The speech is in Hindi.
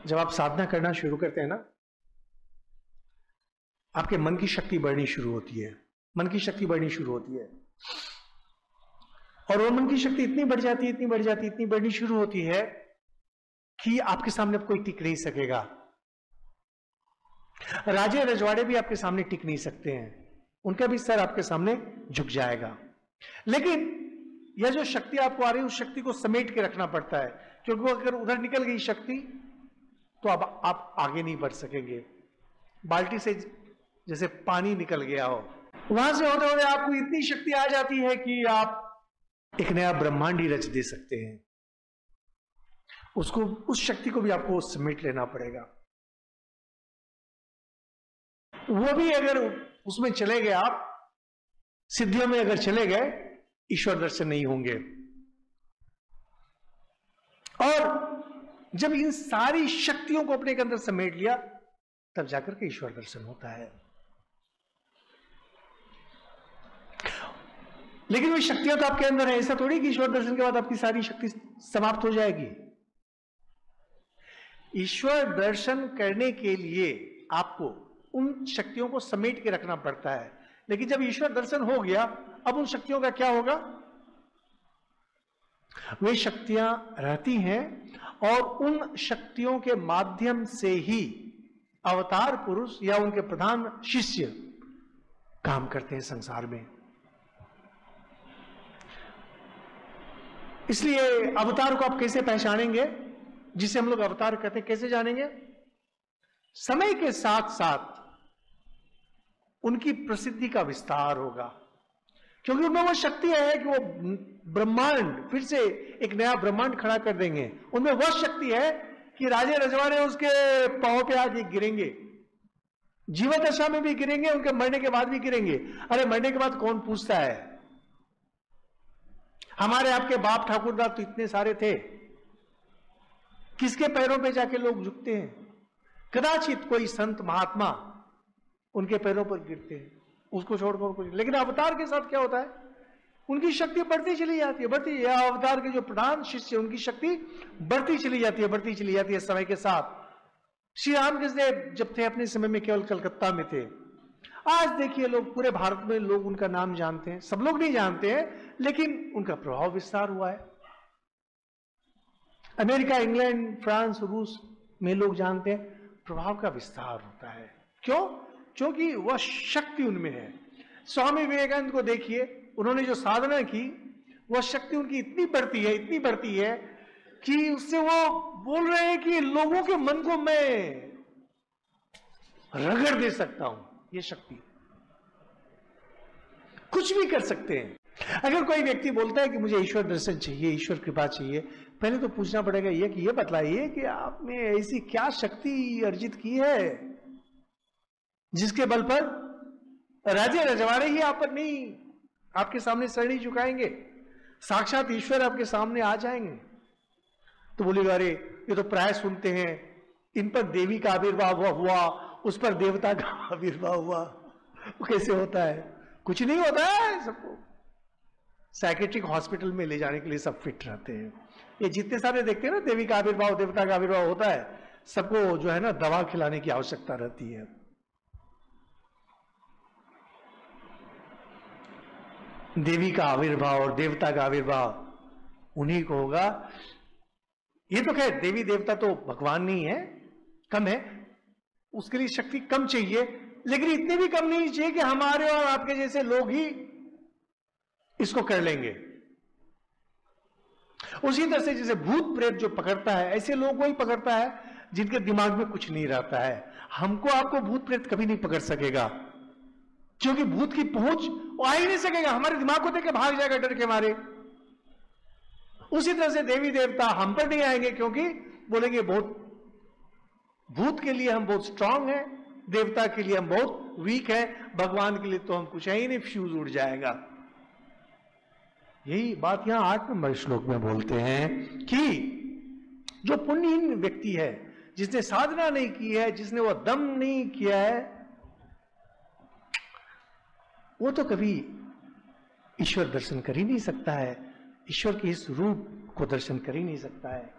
जब आप साधना करना शुरू करते हैं ना, आपके मन की शक्ति बढ़नी शुरू होती है। मन की शक्ति बढ़नी शुरू होती है और वो मन की शक्ति इतनी बढ़ जाती है, इतनी बढ़ जाती है, इतनी बढ़नी शुरू होती है कि आपके सामने अब कोई टिक नहीं सकेगा। राजे रजवाड़े भी आपके सामने टिक नहीं सकते हैं, उनका भी सर आपके सामने झुक जाएगा। लेकिन यह जो शक्ति आपको आ रही है, उस शक्ति को समेट के रखना पड़ता है, क्योंकि अगर उधर निकल गई शक्ति तो अब आप आगे नहीं बढ़ सकेंगे। बाल्टी से जैसे पानी निकल गया हो, वहां से होते होते आपको इतनी शक्ति आ जाती है कि आप एक नया ब्रह्मांड ही रच दे सकते हैं। उसको, उस शक्ति को भी आपको समेट लेना पड़ेगा। वो भी अगर उसमें चले गए, आप सिद्धियों में अगर चले गए, ईश्वर दर्शन नहीं होंगे। और जब इन सारी शक्तियों को अपने के अंदर समेट लिया, तब जाकर के ईश्वर दर्शन होता है। लेकिन वो शक्तियां तो आपके अंदर है, ऐसा थोड़ी कि ईश्वर दर्शन के बाद आपकी सारी शक्ति समाप्त हो जाएगी। ईश्वर दर्शन करने के लिए आपको उन शक्तियों को समेट के रखना पड़ता है। लेकिन जब ईश्वर दर्शन हो गया, अब उन शक्तियों का क्या होगा? वे शक्तियां रहती हैं और उन शक्तियों के माध्यम से ही अवतार पुरुष या उनके प्रधान शिष्य काम करते हैं संसार में। इसलिए अवतार को आप कैसे पहचानेंगे, जिसे हम लोग अवतार कहते हैं, कैसे जानेंगे? समय के साथ साथ उनकी प्रसिद्धि का विस्तार होगा, क्योंकि उनमें वो शक्ति है कि वो ब्रह्मांड, फिर से एक नया ब्रह्मांड खड़ा कर देंगे। उनमें वह शक्ति है कि राजे रजवाड़े उसके पांव पे आके गिरेंगे, जीवन दशा में भी गिरेंगे, उनके मरने के बाद भी गिरेंगे। अरे मरने के बाद कौन पूछता है? हमारे आपके बाप ठाकुरदास तो इतने सारे थे, किसके पैरों पे जाके लोग झुकते हैं? कदाचित कोई संत महात्मा उनके पैरों पर गिरते हैं, उसको छोड़कर कुछ। लेकिन अवतार के साथ क्या होता है? उनकी शक्ति बढ़ती चली जाती है, बढ़ती। या अवतार के जो प्रधान शिष्य, उनकी शक्ति बढ़ती चली जाती है, बढ़ती चली जाती है समय के साथ। श्री रामकृष्ण देव जब थे अपने समय में केवल कलकत्ता में थे। आज देखिए लोग पूरे भारत में लोग उनका नाम जानते हैं। सब लोग नहीं जानते हैं, लेकिन उनका प्रभाव विस्तार हुआ है। अमेरिका, इंग्लैंड, फ्रांस, रूस में लोग जानते हैं, प्रभाव का विस्तार होता है। क्यों? क्योंकि वह शक्ति उनमें है। स्वामी विवेकानंद को देखिए, उन्होंने जो साधना की, वह शक्ति उनकी इतनी बढ़ती है, इतनी बढ़ती है कि उससे वो बोल रहे हैं कि लोगों के मन को मैं रगड़ दे सकता हूं। ये शक्ति, कुछ भी कर सकते हैं। अगर कोई व्यक्ति बोलता है कि मुझे ईश्वर दर्शन चाहिए, ईश्वर कृपा चाहिए, पहले तो पूछना पड़ेगा ये कि ये बतलाइए कि आपने ऐसी क्या शक्ति अर्जित की है जिसके बल पर राजे रजवाड़े ही आप पर नहीं, आपके सामने सर नहीं झुकाएंगे, साक्षात ईश्वर आपके सामने आ जाएंगे। तो बोलेगा अरे ये तो प्राय सुनते हैं, इन पर देवी का आविर्भाव हुआ, उस पर देवता का आविर्भाव हुआ। वो कैसे होता है? कुछ नहीं होता है। सबको साइकेट्रिक हॉस्पिटल में ले जाने के लिए सब फिट रहते हैं। ये जितने सारे देखते हैं ना, देवी का आविर्भाव, देवता का आविर्भाव होता है, सबको जो है ना दवा खिलाने की आवश्यकता रहती है। देवी का आविर्भाव और देवता का आविर्भाव उन्हीं को होगा। ये तो खैर देवी देवता तो भगवान नहीं है, कम है, उसके लिए शक्ति कम चाहिए, लेकिन इतने भी कम नहीं चाहिए कि हमारे और आपके जैसे लोग ही इसको कर लेंगे। उसी तरह से जैसे भूत प्रेत जो पकड़ता है, ऐसे लोगों को ही पकड़ता है जिनके दिमाग में कुछ नहीं रहता है। हमको आपको भूत प्रेत कभी नहीं पकड़ सकेगा, क्योंकि भूत की पहुंच वो आ ही नहीं सकेगा, हमारे दिमाग को देख के भाग जाएगा डर के मारे। उसी तरह से देवी देवता हम पर नहीं आएंगे, क्योंकि बोलेंगे बहुत, भूत के लिए हम बहुत स्ट्रांग हैं, देवता के लिए हम बहुत वीक हैं, भगवान के लिए तो हम कुछ है ही नहीं, फ्यूज उड़ जाएगा। यही बात यहां 8 नंबर श्लोक में बोलते हैं कि जो पुण्यहीन व्यक्ति है, जिसने साधना नहीं की है, जिसने वो दम नहीं किया है, वो तो कभी ईश्वर दर्शन कर ही नहीं सकता है, ईश्वर के इस रूप को दर्शन कर ही नहीं सकता है।